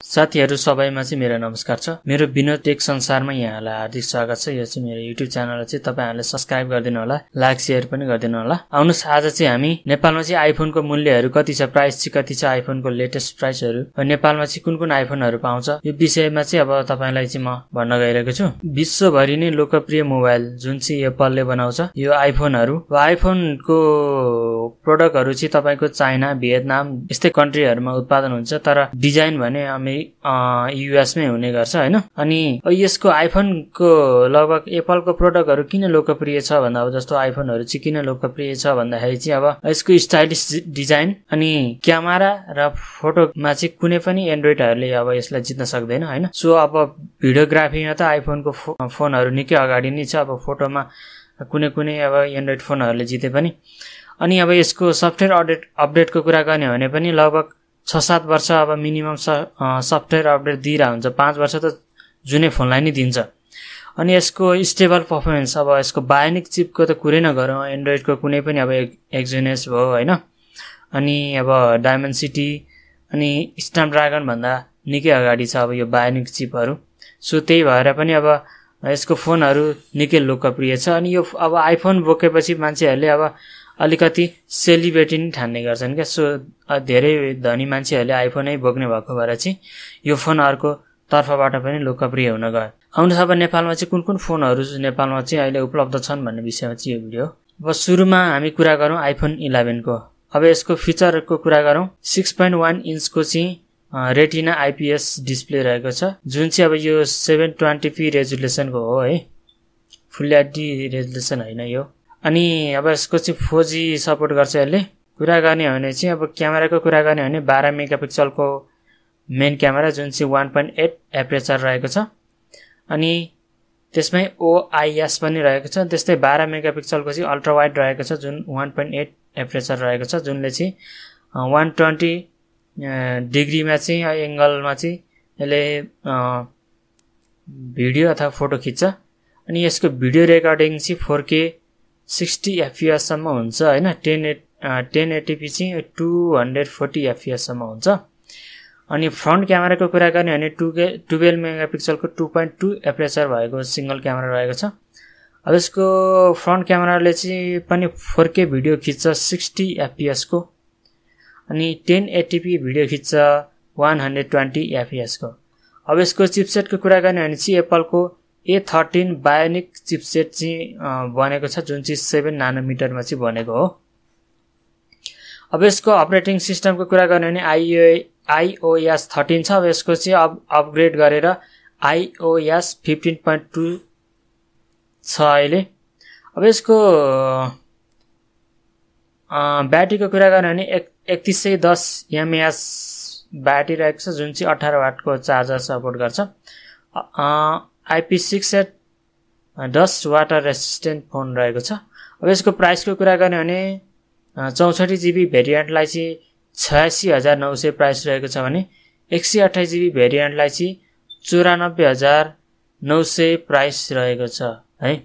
साथीहरु सबैमा चाहिँ मेरो नमस्कार छ। मेरो बिनोद टेक संसारमा यहाँलाई हार्दिक स्वागत छ। यो चाहिँ मेरो युट्युब च्यानल चाहिँ तपाईहरुले सब्स्क्राइब गर्दिनु होला, लाइक शेयर पनि गर्दिनु होला। आउनुस् आज चाहिँ हामी नेपालमा चाहिँ आइफोनको मूल्यहरु कति छ, प्राइस चाहिँ कति छ, आइफोनको लेटेस्ट प्राइसहरु, नेपालमा चाहिँ कुन आइफोनहरु पाउँछ, यो विषयमा चाहिँ अब तपाईलाई चाहिँ म भन्न गइरहेको छु। विश्वभरि नै लोकप्रिय मोबाइल जुन चाहिँ एप्पलले बनाउँछ यो आइफोनहरु, आइफोनको प्रोडक्टहरु चाहिँ तपाईको चाइना, भियतनाम यस्तै कन्ट्रीहरुमा उत्पादन हुन्छ, तर डिजाइन भने युएस मै हुने गर्छ हैन। अनि यसको आइफोनको लगभग एप्पलको प्रोडक्टहरु किन लोकप्रिय छ भन्दा अब जस्तो आइफोनहरु चाहिँ किन लोकप्रिय छ भन्दाखेरि चाहिँ अब यसको स्टाइलिश डिजाइन अनि क्यामेरा र फोटोमा चाहिँ कुनै पनि एन्ड्रोइडहरुले अब यसलाई जित्न सक्दैन हैन। सो अब भिडियोग्राफीमा त आइफोनको फोनहरु निकै अगाडि नै छ, अब फोटोमा कुनै अब एन्ड्रोइड फोनहरुले जिते पनि। अनि अब यसको सफ्टवेयर अपडेटको कुरा गर्ने भने पनि लगभग 6-7 वर्ष अब मिनिमम सफ्टवेयर अपडेट दिइरा हुन्छ, 5 वर्ष त जुनै फोनलाई नै दिन्छ। अनि यसको स्टेबल परफर्मेन्स, अब यसको बायोनिक चिपको त कुरै नगरौँ, एन्ड्रोइडको कुनै पनि अब एक्जिनोस भयो हैन, अनि अब डायमेन्सिटी अनि स्न्यापड्रागन भन्दा निकै अगाडि छ अब यो बायोनिक चिपहरु। सो त्यही भएर पनि अब यसको फोनहरु निकै लोकप्रिय छ। अनि यो अब आइफोन बोकेपछि मान्छेहरुले अब अलिकति सेलिब्रेटी नै ठान्ने गर्छन् के। सो धेरै धनी मान्छेहरुले आइफोनै बोक्ने भएको भएर चाहिँ यो फोनहरुको तर्फबाट पनि लोकप्रिय हुन गयो। आउनुहोस् अब नेपालमा चाहिँ कुन फोनहरु नेपालमा चाहिँ अहिले उपलब्ध छन् भन्ने विषयमा चाहिँ यो भिडियो। अब सुरुमा हामी कुरा गरौँ आइफोन 11 को। अब यसको फिचरको कुरा गरौँ, 6.1 इन्चको चाहिँ रेटिना आइपीएस डिस्प्ले रहेको छ, जुन चाहिँ अब यो 720p रेजोल्युसनको हो है, फुल एचडी रेजोल्युसन हैन यो। अनि अब यसको चाहिँ 4G सपोर्ट गर्छ यसले। कुरा गर्ने हो भने चाहिँ अब क्यामेराको कुरा गर्ने हो भने 12 मेगापिक्सलको मेन क्यामेरा जुन चाहिँ 1.8 एपरेचर रहेको छ, अनि त्यसमै OIS पनि रहेको छ। त्यस्तै 12 मेगापिक्सलको चाहिँ अल्ट्रा वाइड रहेको छ जुन 1.8 एपरेचर रहेको छ, जुनले चाहिँ 120 डिग्रीमा चाहिँ एंगलमा चाहिँ यसले भिडियो अथवा फोटो खिच्छ। अनि यसको भिडियो रेकर्डिङ चाहिँ 4K 60 FPS सम्म हुन्छ हैन। 1080p चाहिँ 240 FPS सम्म हुन्छ। अनि फ्रन्ट क्यामेराको कुरा गर्ने भने 12 मेगापिक्सलको 2.2 एपरेचर भएको सिंगल क्यामेरा रहेको छ। अब यसको फ्रन्ट क्यामेराले चाहिँ पनि 4K भिडियो खिच्छ 60 FPS को, अनि 1080p भिडियो खिच्छ 120 FPS को। अब यसको चिपसेटको कुरा गर्ने भने चाहिँ एप्पलको A13 बायोनिक चिपसेट चाहिँ बनेको छ, जुन चाहिँ 7 नानोमिटरमा चाहिँ बनेको हो। अब यसको अपरेटिङ सिस्टमको कुरा गर्ने भने iOS 13 छ। अब यसको चाहिँ अपग्रेड गरेर iOS 15.2 छ अहिले। अब यसको ब्याट्रीको कुरा गर्ने भने 3110 mAh ब्याट्री रहेको छ, जुन चाहिँ 18 वाटको चार्जर सपोर्ट गर्छ। IP68 10 वाटर रेसिस्टेन्ट फोन रहेको छ। अब यसको प्राइसको कुरा गर्ने भने 64GB भेरिएन्टलाई चाहिँ 86,900 प्राइस रहेको छ भने 128GB भेरिएन्टलाई चाहिँ 94,900 प्राइस रहेको छ है।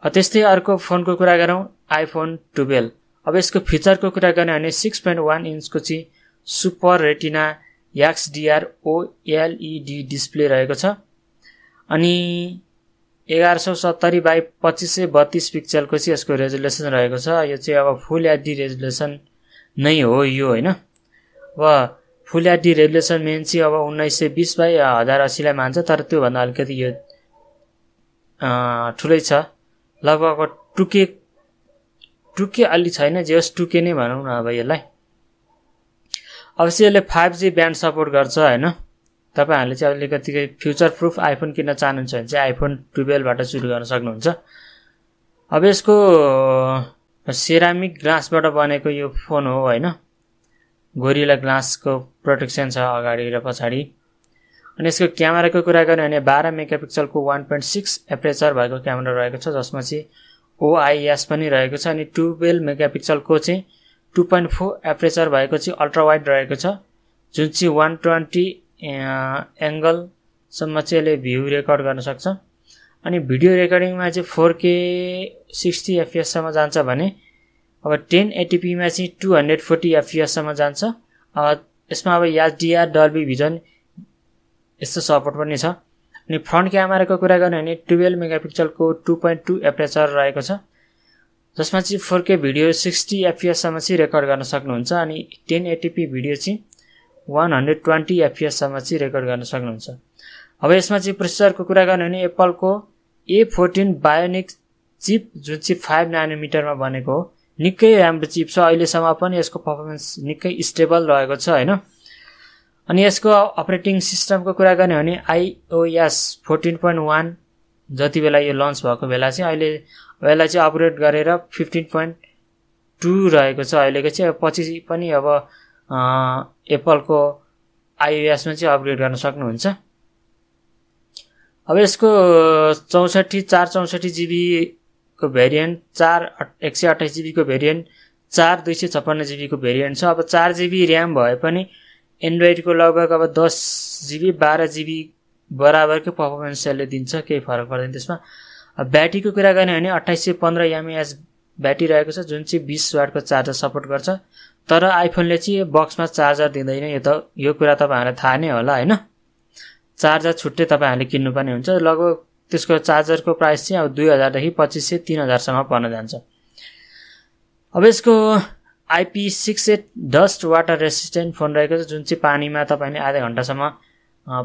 त्यस्तै अर्को फोनको कुरा गरौँ आइफोन 12। अब यसको फिचरको कुरा गर्ने भने 6.1 इन्चको चाहिँ super retina XDR OLED display रहेको छ, अनि 1170 बाइ 2532 पिक्सलको चाहिँ यसको रेजोल्युसन रहेको छ। यो चाहिँ अब फुल एचडी रेजोल्युसन नै हो यो हैन। अब फुल एचडी रेजोल्युसन मेन चाहिँ अब 1920 बाइ 1080 लाई मान्छ, तर त्यो भन्दा अलिकति यो ठुलै छ, लगभग 2K अलि छैन, जस 2K नै भनौं न अब यसलाई। अब चाहिँ यसले 5G ब्यान्ड सपोर्ट गर्छ हैन। तपाईहरुले चाहिँ अलिकति फ्युचर प्रुफ आइफोन किन्न चाहनुहुन्छ भने चाहिँ आइफोन 12 बाट सुरु गर्न सक्नुहुन्छ। अब यसको सेरामिक ग्लासबाट बनेको यो फोन हो हैन, गोरिल्ला ग्लासको प्रोटेक्सन छ अगाडि र पछाडी। अनि यसको क्यामेराको कुरा गर्ने भने 12 मेगापिक्सलको 1.6 एपरेचर भएको क्यामेरा रहेको छ, जसमा चाहिँ OIS पनि रहेको छ। अनि 12 मेगापिक्सलको चाहिँ 2.4 एपरेचर भएको चाहिँ अल्ट्रा वाइड रहेको छ, जुन चाहिँ 120 एंगल सम्म चाहिँ यसले भ्यू रेकर्ड गर्न सक्छ। अनि भिडियो रेकर्डिङमा चाहिँ 4K 60 FPS सम्म जान्छ भने अब 1080p मा चाहिँ 240 FPS सम्म जान्छ। यसमा अब HDR डल्बी भिजन यस्तो सपोर्ट पनि छ। अनि फ्रन्ट क्यामेराको कुरा गर्ने भने 12 मेगापिक्सलको 2.2 एपरेचर रहेको छ, जसमा चाहिँ 4K भिडियो 60 FPS सम्म चाहिँ रेकर्ड गर्न सक्नुहुन्छ अनि 1080p भिडियो चाहिँ 120 FPS सम्म चाहिँ रेकर्ड गर्न सक्नुहुन्छ। अब यसमा चाहिँ प्रोसेसरको कुरा गर्ने भने एप्पलको A14 बायोनिक चिप जुन चाहिँ 5 नानोमिटरमा बनेको हो, निकै राम्रो चिप छ। अहिलेसम्म पनि यसको परफर्मेन्स निकै स्टेबल रहेको छ हैन। अनि यसको अपरेटिङ सिस्टमको कुरा गर्ने भने iOS 14.1 जति बेला यो लन्च भएको बेला चाहिँ अहिले यसलाई चाहिँ अपग्रेड गरेर 15.2 रहेको छ अहिलेको चाहिँ। पछि पनि अब एप्पलको iOS मा चाहिँ अपग्रेड गर्न सक्नुहुन्छ। अब यसको 464 GB को भेरिएन्ट, 128 GB को भेरिएन्ट, 256 GB को भेरिएन्ट छ। अब 4 GB र्याम भए पनि एन्ड्रोइड को लगभग अब 10 GB 12 GB बराबरको परफर्मेन्स यसले दिन्छ, केही फरक पर्दैन त्यसमा। अब ब्याट्रीको कुरा गर्ने भने 2815 mAh ब्याट्री रहेको छ, जुन चाहिँ 20 वाटको चार्जर सपोर्ट गर्छ। तर आइफोनले चाहिँ बक्समा चार्जर दिँदैन, यो कुरा तपाईहरुलाई थाहा नै होला हैन। चार्जर छुट्टै तपाईहरुले किन्नुपर्ने हुन्छ। लगभग त्यसको चार्जरको प्राइस चाहिँ अब 2000 देखि 2500 3000 सम्म पर्न जान्छ। अब यसको IP68 dust water resistant phone रहेको छ, जुन चाहिँ पानीमा तपाईले आधा घण्टासम्म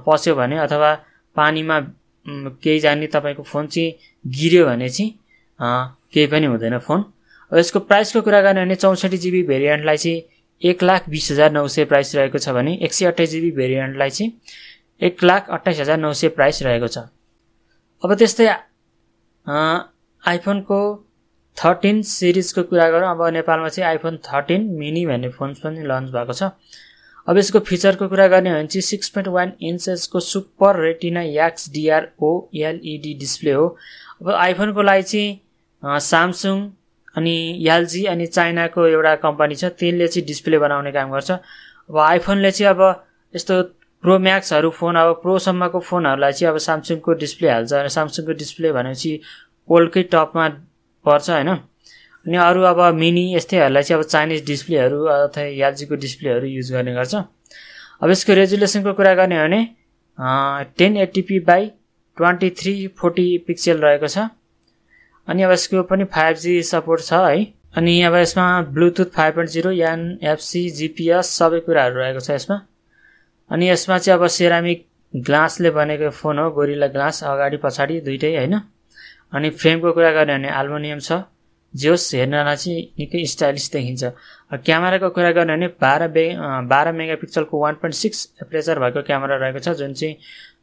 पस्यो भने अथवा पानीमा केही जानी तपाईको फोन चाहिँ गिर्यो भने चाहिँ केही पनि हुँदैन फोन। अब यसको प्राइसको कुरा गर्ने भने 64 GB भेरिएन्टलाई चाहिँ 1,20,900 प्राइस रहेको छ भने 128 GB भेरिएन्टलाई चाहिँ 1,28,900 प्राइस रहेको छ। अब त्यस्तै आइफोनको 13 सिरिजको कुरा गरौँ। अब नेपालमा चाहिँ आइफोन 13 मिनी भन्ने फोन पनि लन्च भएको छ। अब यसको फिचरको कुरा गर्ने भने चाहिँ 6.1 इन्चको super retina XDR OLED display हो। अब आइफोनको लागि चाहिँ सामसुङ अनि एलजी अनि चाइनाको एउटा कम्पनी छ, त्यसले चाहिँ डिस्प्ले बनाउने काम गर्छ। अब आइफोनले चाहिँ अब यस्तो प्रो म्याक्सहरु फोन, अब प्रो सम्मको फोनहरुलाई चाहिँ अब सामसुङको डिस्प्ले हाल्छ। सामसुङको डिस्प्ले भनेपछि ओल्डकै टपमा पर्छ हैन। अनि अरु अब मिनी यस्तैहरुलाई चाहिँ अब चाइनिज डिस्प्लेहरु अथवा एलजीको डिस्प्लेहरु युज गर्ने गर्छ। अब यसको रेजुलेसनको कुरा गर्ने हो भने 1080p बाइ 2340 पिक्सल रहेको छ। अनि अब यसको पनि 5G सपोर्ट छ है। अनि अब यसमा ब्लुटुथ 5.0 NFC GPS सबै कुराहरु रहेको छ यसमा। अनि यसमा चाहिँ अब सेरामिक ग्लासले बनेको फोन हो, गोरिल्ला ग्लास अगाडि पछाडी दुईटै हैन। अनि फ्रेमको कुरा गर्ने भने एल्युमिनियम छ, जोस हेर्नलाई चाहिँ निकै स्टाइलिश देखिन्छ। क्यामेराको कुरा गर्ने भने 12 मेगापिक्सलको 1.6 एपरेचर भएको क्यामेरा रहेको छ, जुन चाहिँ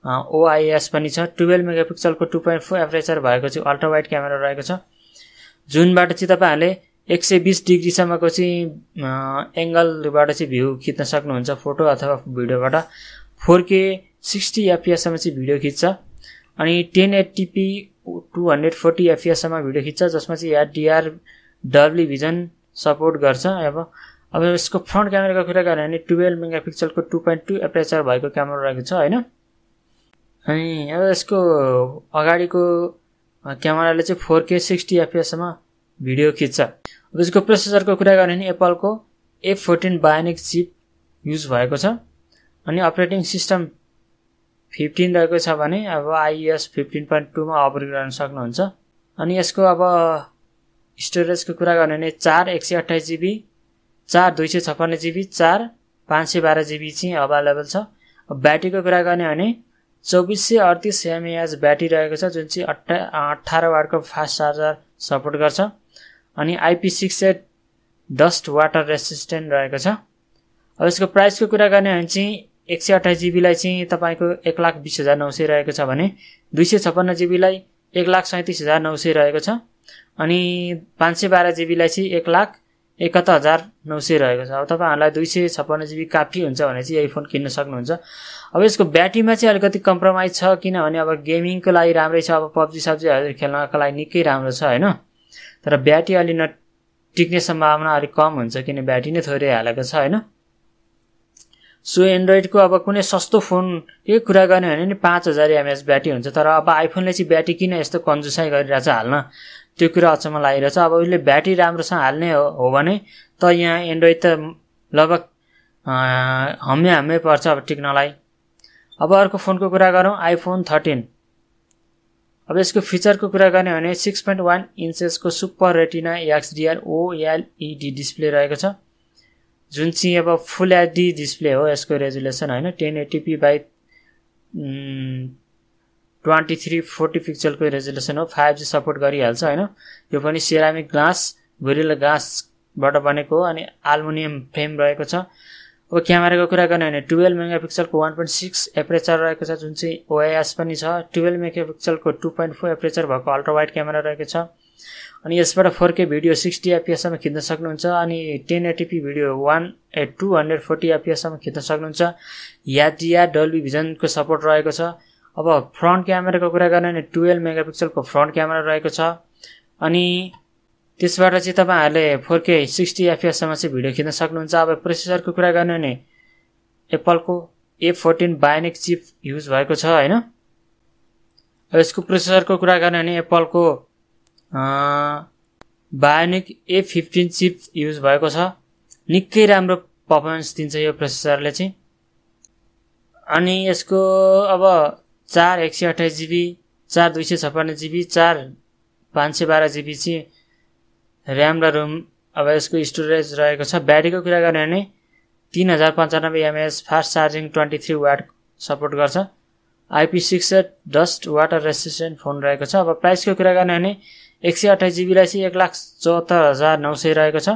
OIS पनि छ। 12 मेगापिक्सलको 2.4 एपरेचर भएको चाहिँ अल्ट्रा वाइड क्यामेरा रहेको छ, जुनबाट चाहिँ तपाईहरुले 120 डिग्री सम्मको चाहिँ एंगलबाट चाहिँ भ्यू खिच्न सक्नुहुन्छ, फोटो अथवा भिडियोबाट। 4K 60 FPS सम्म चाहिँ भिडियो खिच्छ अनि 1080p 240 FPS सम्म भिडियो खिच्छ, जसमा चाहिँ HDR डल्बी भिजन सपोर्ट गर्छ। अब यसको फ्रन्ट क्यामेराको कुरा गर्ने भने 12 मेगापिक्सलको 2.2 एपरेचर भएको क्यामेरा रहेको छ हैन। अनि अब यसको अगाडिको क्यामेराले चाहिँ 4K 60 FPS सम्म भिडियो खिच्छ। अब यसको प्रोसेसरको कुरा गर्ने भने एप्पलको A14 बायोनिक चिप युज भएको छ। अनि अपरेटिङ सिस्टम 15 रहेको छ भने अब iOS 15.2 मा अपग्रेड गर्न सक्नुहुन्छ। अनि यसको अब स्टोरेजको कुरा गर्ने भने 4 128 GB, 4 256 GB, 4 512 GB चाहिँ अवेलेबल छ। अब ब्याट्रीको कुरा गर्ने भने 2438 mAh ब्याट्री रहेको छ, जुन चाहिँ 18 वाटको फास्ट चार्जर सपोर्ट गर्छ। अनि IP68 डस्ट वाटर रेसिस्टेन्ट रहेको छ। अब यसको प्राइसको कुरा गर्ने भने चाहिँ 128 GB लाई चाहिँ तपाईको 1,20,900 रहेको छ भने 256 GB लाई 1,37,900 रहेको छ। अनि 512 GB लाई चाहिँ 1,71,900 रहेको छ। अब तपाईहरुलाई 256 GB काफी हुन्छ भने चाहिँ यही फोन किन्न सक्नुहुन्छ। अब यसको ब्याट्रीमा चाहिँ अलिकति कम्प्रोमाइज छ, किनभने अब गेमिङको लागि राम्रै छ, अब PUBG सब्जीहरु खेल्नको लागि निकै राम्रो छ हैन। तर ब्याट्री अलि नटिक्ने सम्भावना अलि कम हुन्छ, किन ब्याट्री नै थोरै हालेको छ हैन। सो एन्ड्रोइडको अब कुनै सस्तो फोन के कुरा गर्ने भने नि 5000 mAh ब्याट्री हुन्छ, तर अब आइफोनले चाहिँ ब्याट्री किन यस्तो कन्जुसाइ गरिरहेछ हाल्न, त्यो कुरा अचम्म लागिरहेछ। अब उसले ब्याट्री राम्रोसँग हाल्ने हो भने त यहाँ एन्ड्रोइड त लगभग हम्मे पर्छ अब टिक्नलाई। अब अर्को फोनको कुरा गरौँ आइफोन 13। अब यसको फिचरको कुरा गर्ने भने 6.1 इन्चेसको super retina XDR OLED display रहेको छ, जुन चाहिँ अब फुल एचडी डिस्प्ले हो। यसको रेजुलेसन हैन 1080p बाइ 2340 पिक्सलको रेजुलेसन हो। 5G सपोर्ट गरिहाल्छ हैन। यो पनि सेरामिक ग्लास गोरिल्ला ग्लासबाट बनेको हो अनि एल्युमिनियम फ्रेम रहेको छ। अब क्यामेराको कुरा गर्ने भने 12 मेगापिक्सलको 1.6 एपरेचर रहेको छ, जुन चाहिँ OIS पनि छ। 12 मेगापिक्सलको 2.4 एपरेचर भएको अल्ट्रा वाइड क्यामेरा रहेको छ अनि यसबाट 4K भिडियो 60 fps सम्म खिच्न सक्नुहुन्छ अनि 1080p भिडियो 240 fps सम्म खिच्न सक्नुहुन्छ। HDR डल्बी भिजनको सपोर्ट रहेको छ। अब फ्रन्ट क्यामेराको कुरा गर्ने भने 12 मेगापिक्सलको फ्रन्ट क्यामेरा रहेको छ अनि त्यसबाट चाहिँ तपाईहरुले 4K 60 fps सम्म चाहिँ भिडियो खिच्न सक्नुहुन्छ। अब प्रोसेसरको कुरा गर्ने भने एप्पलको A14 बायोनिक चिप युज भएको छ हैन। अब यसको प्रोसेसरको कुरा गर्ने भने एप्पलको बायोनिक A15 चिप युज भएको छ। निकै राम्रो परफर्मेन्स दिन्छ यो प्रोसेसरले चाहिँ। अनि यसको अब 4 128GB 4 256GB 4 512GB चाहिँ र्याम र रोम। अब यसको स्टोरेज रहेको छ। ब्याट्रीको कुरा गर्ने भने 3095 mAh fast charging 23 watt support गर्छ। IP68 dust water resistant phone रहेको छ। अब प्राइसको कुरा गर्ने भने 128GB लाई चाहिँ 1,74,900 रहेको छ।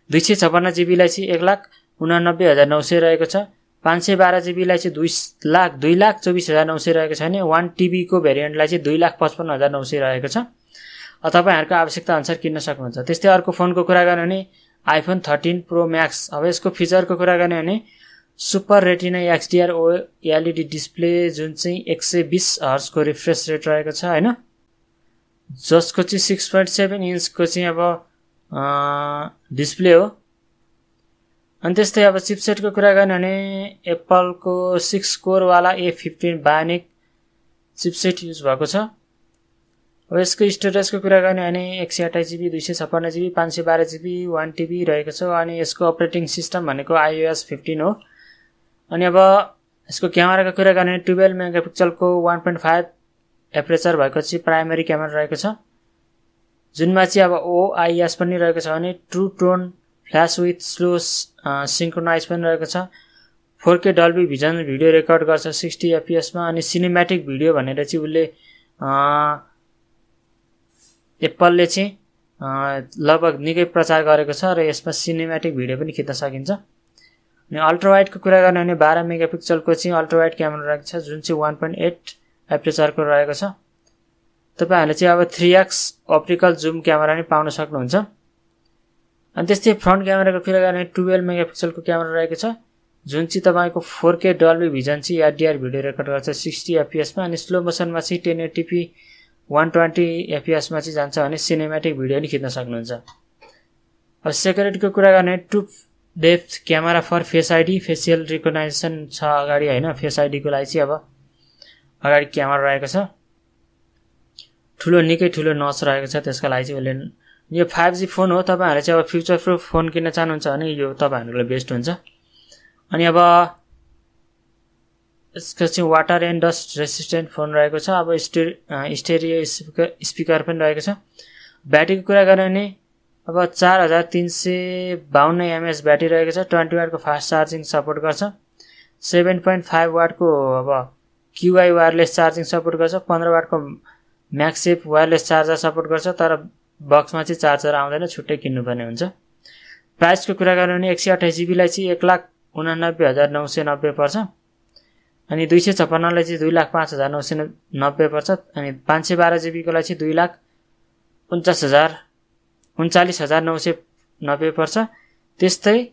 256GB लाई चाहिँ 1,89,900 रहेको छ। 512GB लाई चाहिँ 2,24,900 रहेको छ भने 1TB को भेरिएन्टलाई चाहिँ 2,55,900 रहेको छ। तपाईहरुको आवश्यकता अनुसार किन्न सक्नुहुन्छ। त्यस्तै अर्को फोनको कुरा गर्ने भने आइफोन 13 प्रो म्याक्स। अब यसको फिचरको कुरा गर्ने भने super retina XDR OLED display जुन चाहिँ 120 हर्ज को रिफ्रेश रेट रहेको छ हैन, जसको चाहिँ 6.7 इन्चको चाहिँ अब डिस्प्ले हो। अनि त्यस्तै अब चिपसेटको कुरा गर्ने भने एप्पलको 6 कोर वाला A15 बायोनिक चिपसेट युज भएको छ। अब यसको स्टोरेजको कुरा गर्ने भने 128GB 256GB 512GB 1TB रहेको छ अनि यसको अपरेटिङ सिस्टम भनेको iOS 15 हो। अनि अब यसको क्यामेराको कुरा गर्ने 12 मेगापिक्सलको 1.5 एपरेचर भएको चाहिँ प्राइमरी क्यामेरा रहेको छ, जुनमा चाहिँ अब OIS पनि रहेको छ भने true tone flash with slow synchronize पनि रहेको छ। 4K Dolby vision video record गर्छ 60 fps मा अनि सिनेम्याटिक भिडियो भनेर चाहिँ उले एप्पलले चाहिँ लगभग निकै प्रचार गरेको छ र यसमा सिनेम्याटिक भिडियो पनि खिच्न सकिन्छ। अनि अल्ट्रा वाइडको कुरा गर्ने भने 12 मेगापिक्सलको चाहिँ अल्ट्रा वाइड क्यामेरा रहेको छ, जुन चाहिँ 1.8 एपरेचरको रहेको छ। तपाईहरुले चाहिँ अब 3x अप्टिकल जुम क्यामेरा नै पाउन सक्नुहुन्छ। अनि त्यस्तै फ्रन्ट क्यामेराको कुरा गर्ने 12 मेगापिक्सलको क्यामेरा रहेको छ, जुन चाहिँ तपाईको 4K डल्बी भिजन चाहिँ HDR भिडियो रेकर्ड गर्छ 60 fps मा अनि स्लो मोसनमा चाहिँ 1080p 120 fps मा चाहिँ जान्छ भने सिनेम्याटिक भिडियो नि खिच्न सक्नुहुन्छ। अब सेक्युरिटीको कुरा गर्ने true depth camera for face ID facial recognition छ अगाडि हैन। फेस आइडी को लागि चाहिँ अब अगाडि क्यामेरा रहेको छ, ठुलो निकै ठुलो नच रहेको छ, त्यसका लागि चाहिँ उले यो 5G फोन हो। तपाईहरुले चाहिँ अब फ्युचर प्रुफ फोन किन्न चाहनुहुन्छ भने यो तपाईहरुलाई बेस्ट हुन्छ। अनि अब यसको चाहिँ water and dust resistant phone रहेको छ। अब स्टेरियो स्पिकर पनि रहेको छ। ब्याट्रीको कुरा गर्ने भने अब 4352 mAh ब्याट्री रहेको छ। 20 वाटको फास्ट चार्जिङ सपोर्ट गर्छ। 7.5 वाटको अब QI वायरलेस चार्जिङ सपोर्ट गर्छ। 15 वाटको म्याक्सेफ वायरलेस चार्जर सपोर्ट गर्छ, तर बक्समा चाहिँ चार्जर आउँदैन, छुट्टै किन्नुपर्ने हुन्छ। प्राइसको कुरा गर्ने भने 128GB लाई चाहिँ 1,89,990 पर्छ अनि 256 लाई चाहिँ 2,05,990 पर्छ अनि 512GB को लागि चाहिँ 2,39,990 पर्छ। त्यस्तै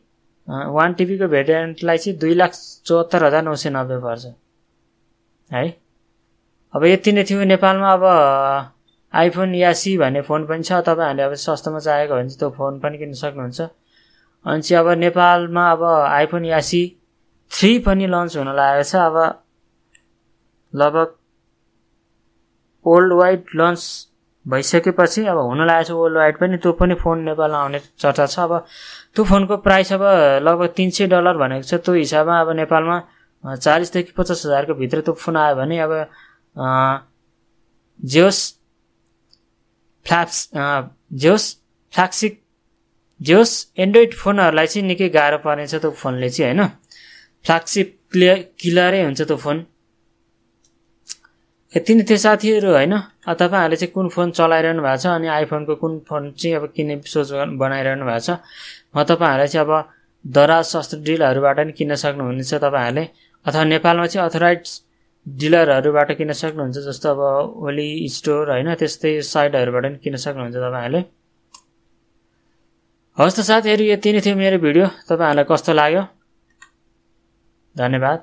1TB को भेरिएन्टलाई चाहिँ 2,74,990 पर्छ है। अब यति नै थियो नेपालमा। अब आइफोन यासी भन्ने फोन पनि छ, तपाईहरुले अब सस्तोमा चाहेको भने चाहिँ त्यो फोन पनि किन्न सक्नुहुन्छ। अनि चाहिँ अब नेपालमा अब आइफोन यासी 3 पनि लन्च हुन लागेको छ। अब लगभग वर्ल्ड वाइड लन्च भइसकेपछि अब हुन लागेको छ वर्ल्ड वाइड पनि, त्यो पनि फोन नेपालमा आउने चर्चा छ। अब त्यो फोनको प्राइस अब लगभग $300 भनेको छ। त्यो हिसाबमा अब नेपालमा 40 देखि 50 हजारको भित्र त्यो फोन आयो भने अब जेओस एन्ड्रोइड फोनहरूलाई चाहिँ निकै गाह्रो पर्नेछ त्यो फोनले चाहिँ हैन। फ्ल्यागशिप किलरै हुन्छ त्यो फोन। यति नै थियो साथीहरू हैन। तपाईहरुले चाहिँ कुन फोन चलाइरहनु भएको छ अनि आइफोनको कुन फोन चाहिँ अब किन्ने सोच बनाइरहनु भएको छ। म तपाईहरुलाई चाहिँ अब दराज सस्तो डिलरहरुबाट नि किन्न सक्नुहुनेछ तपाईहरुले, अथवा नेपालमा चाहिँ अथराइज्ड डिलरहरुबाट किन्न सक्नुहुन्छ, जस्तो अब ओली स्टोर हैन त्यस्तै साइटहरुबाट नि किन्न सक्नुहुन्छ तपाईहरुले। हवस् त साथीहरु, यति नै थियो मेरो भिडियो। तपाईहरुलाई कस्तो लाग्यो? धन्यवाद।